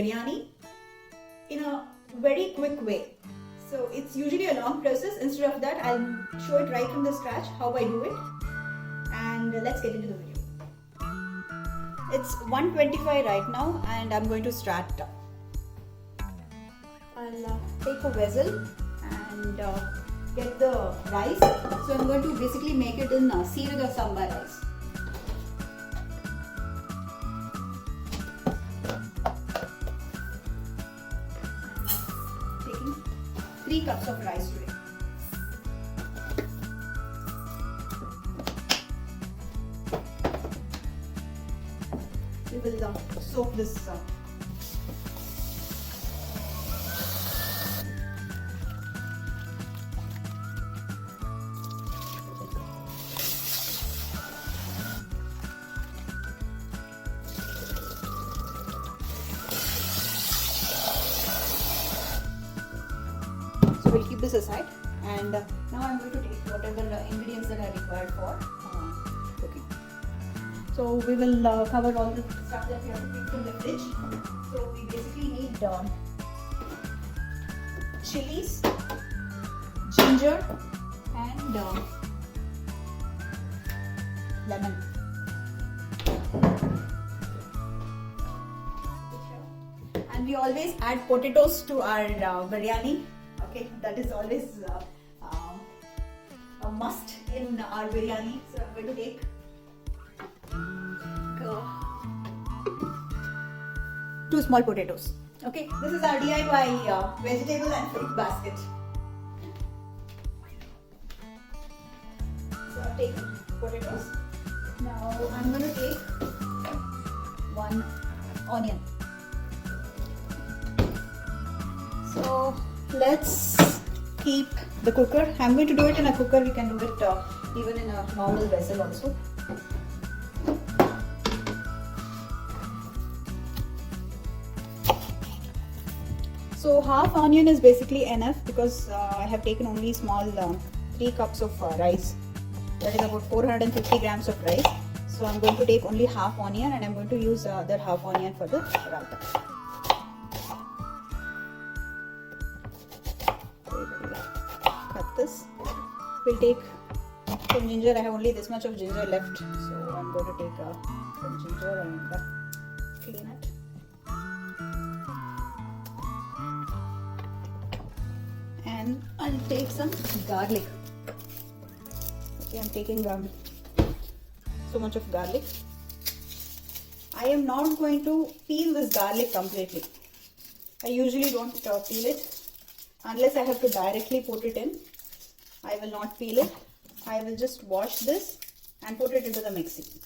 biryani in a very quick way. So it's usually a long process. Instead of that, I'll show it right from the scratch how I do it. And let's get into the video. It's 1:25 right now and I'm going to start. I'll take a vessel and get the rice. So I'm going to basically make it in Siraga Sambar rice. Taking 3 cups of rice today. We will soak this so we'll keep this aside, and now I'm going to take whatever ingredients that are required for cooking. So we will cover all the stuff that we have to keep from the fridge. So we basically need chilies, ginger and lemon. And we always add potatoes to our biryani. Okay, that is always a must in our biryani. So I'm going to take 2 small potatoes. Okay, this is our DIY vegetable and fruit basket. So I've taken potatoes. Now I'm going to take 1 onion. So let's keep the cooker. I'm going to do it in a cooker. We can do it even in a normal vessel also. So half onion is basically enough because I have taken only small 3 cups of rice. That is about 450 grams of rice. So I'm going to take only half onion and I'm going to use the other half onion for the raita. Cut this. We'll take some ginger. I have only this much of ginger left. So I'm going to take some ginger and clean it. And I'll take some garlic. Okay, I'm taking so much of garlic. I am not going to peel this garlic completely. I usually don't peel it unless I have to directly put it in. I will not peel it. I will just wash this and put it into the mixie.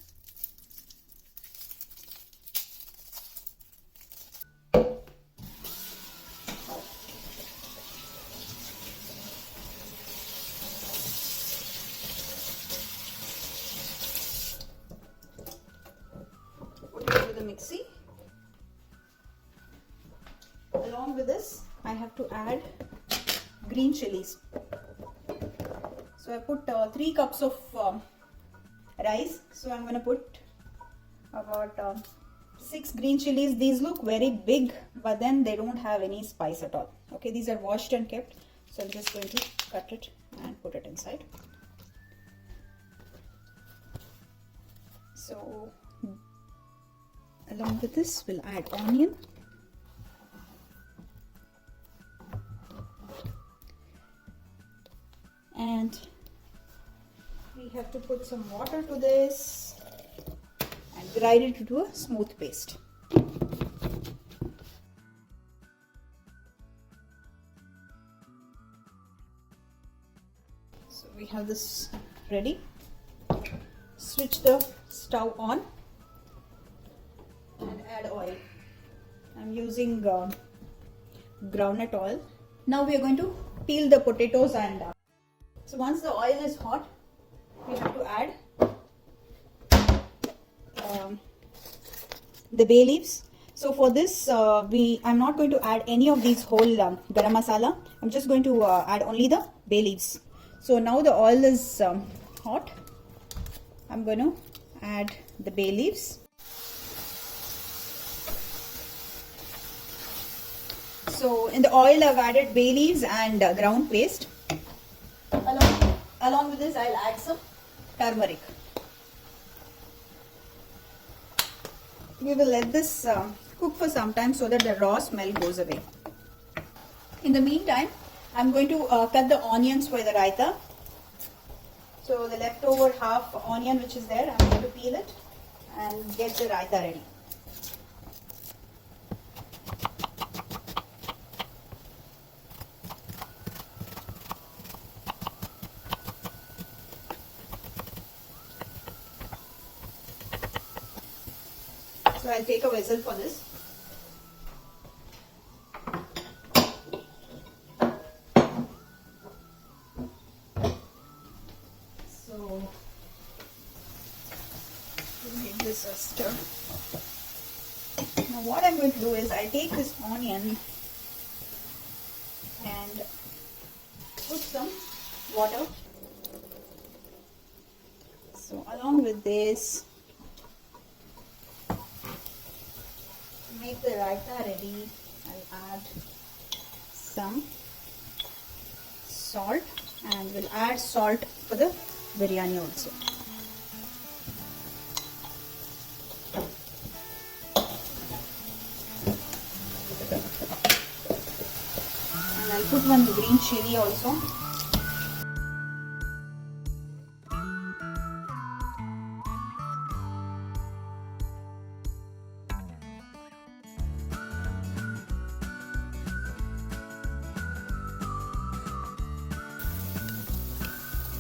Mixie. Along with this, I have to add green chilies. So I put 3 cups of rice. So I'm going to put about 6 green chilies. These look very big, but then they don't have any spice at all. Okay, these are washed and kept. So I'm just going to cut it and put it inside. So along with this, we'll add onion. And we have to put some water to this and grind it into a smooth paste. So we have this ready. Switch the stove on and add oil. I'm using groundnut oil. Now we are going to peel the potatoes and so once the oil is hot, we have to add the bay leaves. So for this, I'm not going to add any of these whole garam masala. I'm just going to add only the bay leaves. So now the oil is hot. I'm going to add the bay leaves. So in the oil I've added bay leaves and ground paste. Along with this I'll add some turmeric. We will let this cook for some time so that the raw smell goes away. In the meantime, I'm going to cut the onions for the raita. So the leftover half onion which is there, I'm going to peel it and get the raita ready. So I'll take a vessel for this. So give this a stir. Now what I'm going to do is I'll take this onion and put some water. So along with this, to make the raita ready, I'll add some salt, and we'll add salt for the biryani also. And I'll put one green chili also.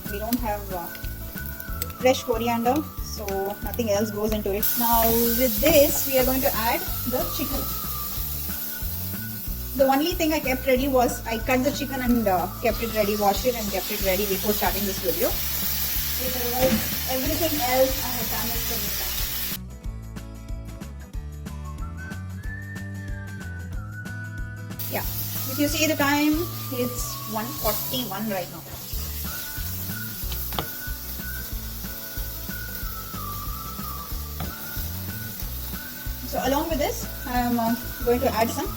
We don't have fresh coriander, so nothing else goes into it. Now with this we are going to add the chicken. The only thing I kept ready was I cut the chicken and kept it ready, washed it and kept it ready before starting this video. Otherwise, everything else I have done is for this time. Yeah, if you see the time, it's 1:41 right now. So along with this, I am going to add some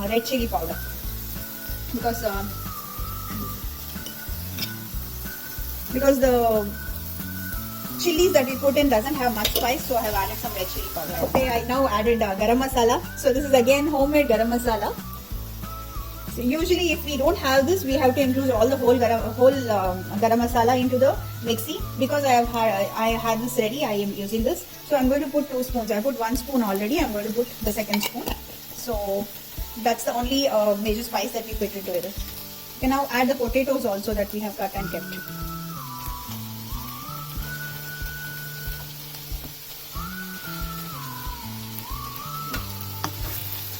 red chili powder, because the chilies that we put in doesn't have much spice, so I have added some red chili powder. Okay, I now added garam masala. So this is again homemade garam masala. So usually if we don't have this, we have to include all the whole garam masala into the mixie. Because I had this ready, I am using this. So I'm going to put 2 spoons. I put 1 spoon already. I'm going to put the second spoon. So that's the only major spice that we put into it. You can now add the potatoes also that we have cut and kept.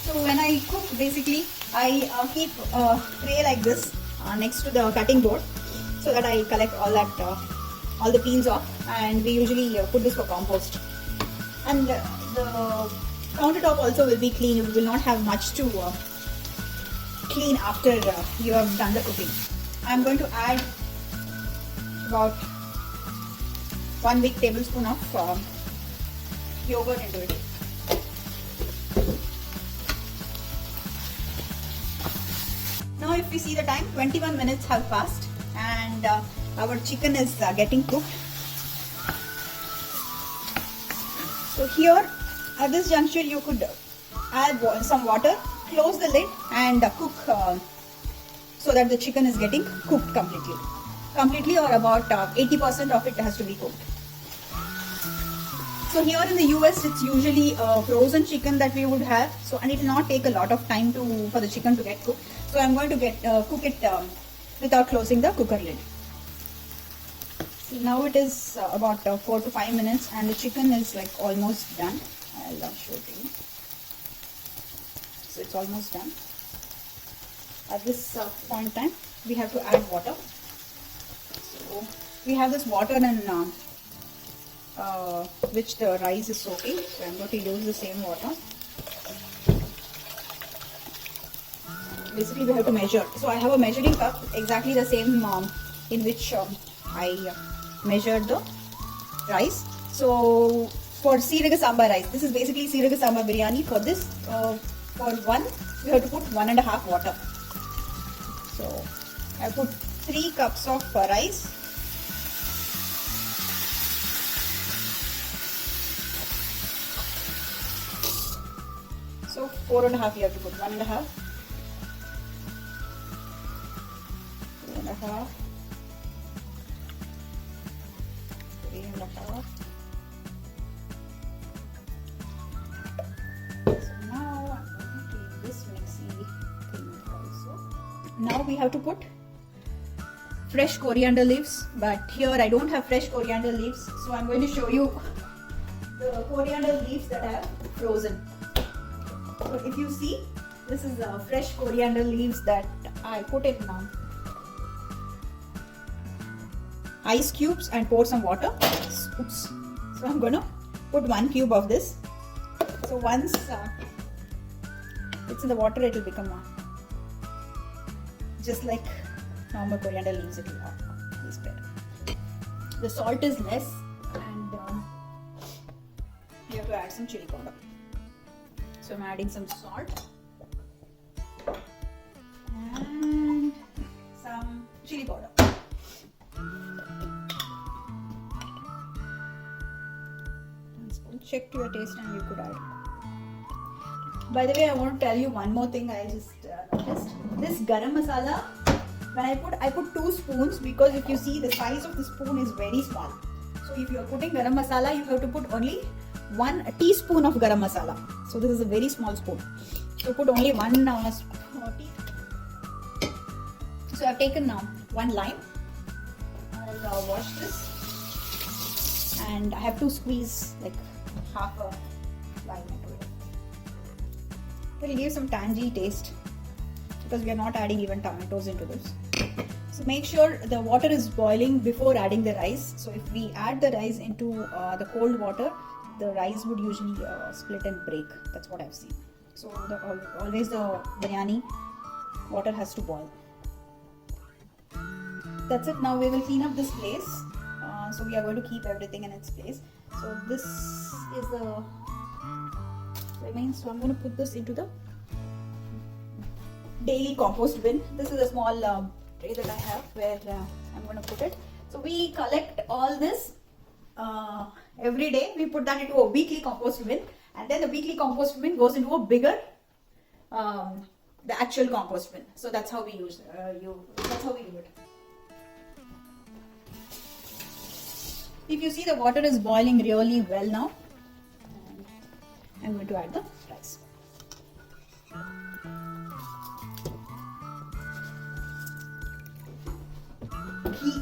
So when I cook, basically I keep a tray like this next to the cutting board, so that I collect all the peels off, and we usually put this for compost. And the countertop also will be clean. You will not have much to clean after you have done the cooking. I am going to add about 1 big tablespoon of yogurt into it. Now if we see the time, 21 minutes have passed and our chicken is getting cooked. So here at this juncture you could add some water, close the lid and cook so that the chicken is getting cooked completely, or about 80% of it has to be cooked. So here in the US it's usually frozen chicken that we would have, so and it will not take a lot of time for the chicken to get cooked. So I'm going to cook it without closing the cooker lid. So now it is about 4 to 5 minutes and the chicken is like almost done. I'll show it to you. So it's almost done. At this point in time, we have to add water. So we have this water in which the rice is soaking. So I'm going to use the same water. Basically we have to measure. So I have a measuring cup, exactly the same in which I measured the rice. So for Siraga Sambar rice, this is basically Siraga Sambar biryani. For this, for one, you have to put 1.5 water. So I put 3 cups of rice. So 4.5 you have to put 1.5. 2.5. 3.5. So now I'm going to take this mixy thing also. Now we have to put fresh coriander leaves, but here I don't have fresh coriander leaves, so I'm going to show you the coriander leaves that I have frozen. So if you see, this is the fresh coriander leaves that I put in ice cubes and pour some water. Oops. So I'm gonna put 1 cube of this. So once it's in the water, it will become just like normal coriander leaves. It will be spread. The salt is less, and you have to add some chili powder. So I'm adding some salt and some chili powder. Check to your taste and you could add. By the way, I want to tell you one more thing I just noticed. This garam masala, when I put 2 spoons, because if you see, the size of the spoon is very small. So if you are putting garam masala, you have to put only 1 teaspoon of garam masala. So this is a very small spoon. So put only 1 teaspoon. So I've taken now 1 lime. I'll wash this, and I have to squeeze like half a lime into it. It will give some tangy taste because we are not adding even tomatoes into this. So make sure the water is boiling before adding the rice. So if we add the rice into the cold water, the rice would usually split and break. That's what I've seen. So always the biryani water has to boil. That's it. Now we will clean up this place. So we are going to keep everything in its place. So this is the remains. So I'm going to put this into the daily compost bin. This is a small tray that I have where I'm going to put it. So we collect all this every day. We put that into a weekly compost bin, and then the weekly compost bin goes into a bigger, the actual compost bin. So that's how we use that's how we do it. If you see, the water is boiling really well now, and I'm going to add the rice. Ghee.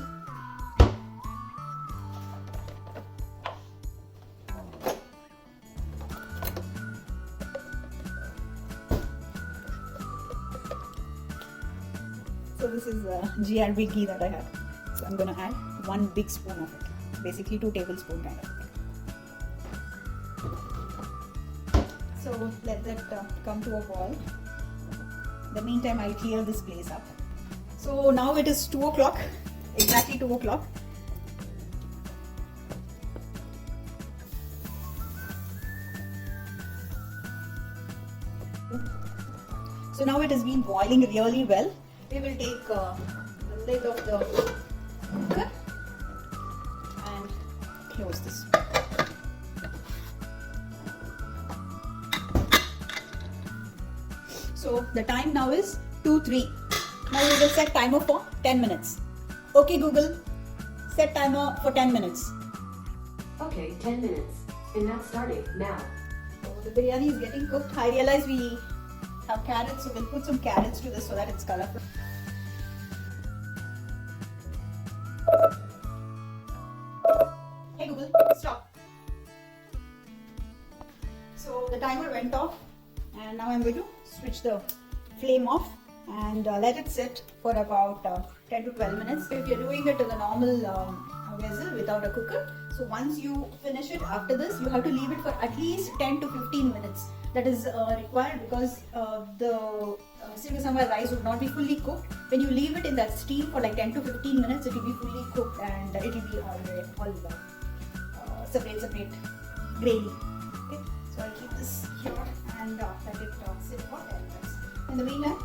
So this is GRB ghee that I have. So I'm going to add 1 big spoon of it. Basically 2 tablespoons kind of thing. So let that come to a boil. In the meantime, I'll clear this place up. So now it is 2 o'clock, exactly 2 o'clock. So now it has been boiling really well. We will take the lid of the cooker and close this. So the time now is 2:03. Now we will set timer for 10 minutes. Okay Google, set timer for 10 minutes. Okay, 10 minutes. And that's starting now. So the biryani is getting cooked. I realize we have carrots, so we'll put some carrots to this so that it's colorful. Hey Google, stop. So the timer went off, and now I'm going to switch the flame off and let it sit for about 10 to 12 minutes. If you're doing it in a normal vessel without a cooker, so once you finish it, after this you have to leave it for at least 10 to 15 minutes. That is required because the Srika Sambar rice would not be fully cooked. When you leave it in that steam for like 10 to 15 minutes, it will be fully cooked and it will be all separate grainy. Okay, so I'll keep this here. and let it sit for 10 minutes. In the meantime,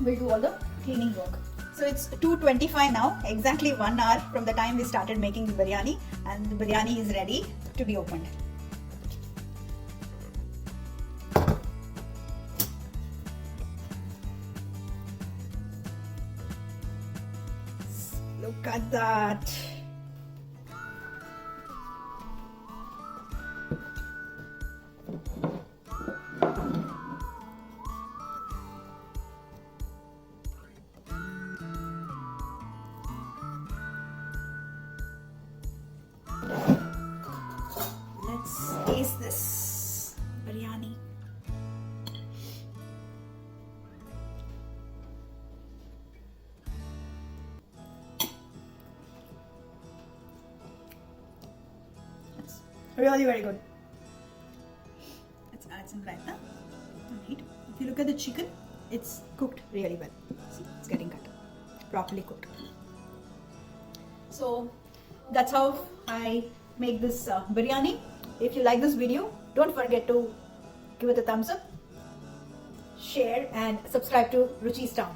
we'll do all the cleaning work. So it's 2:25 now, exactly 1 hour from the time we started making the biryani, and the biryani is ready to be opened. Look at that. Let's taste this biryani. It's really very good. Let's add some raita and heat. If you look at the chicken, it's cooked really well. See, it's getting cut, properly cooked. So that's how I make this biryani. If you like this video, don't forget to give it a thumbs up, share and subscribe to Ruchi's Town.